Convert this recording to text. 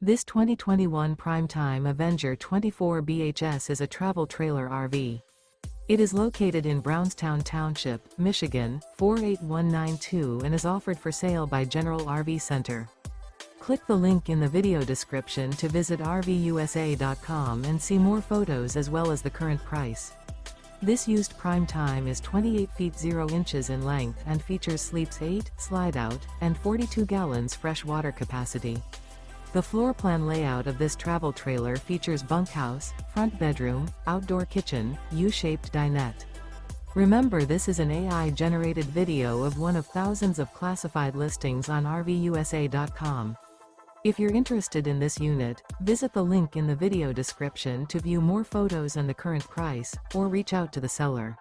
This 2021 Prime Time Avenger 24 BHS is a travel trailer RV. It is located in Brownstown Township, Michigan, 48192 and is offered for sale by General RV Center. Click the link in the video description to visit RVUSA.com and see more photos as well as the current price. This used Prime Time is 28 feet 0 inches in length and features sleeps 8, slide-out, and 42 gallons fresh water capacity. The floor plan layout of this travel trailer features bunkhouse, front bedroom, outdoor kitchen, U-shaped dinette. Remember, this is an AI-generated video of one of thousands of classified listings on RVUSA.com. If you're interested in this unit, visit the link in the video description to view more photos and the current price, or reach out to the seller.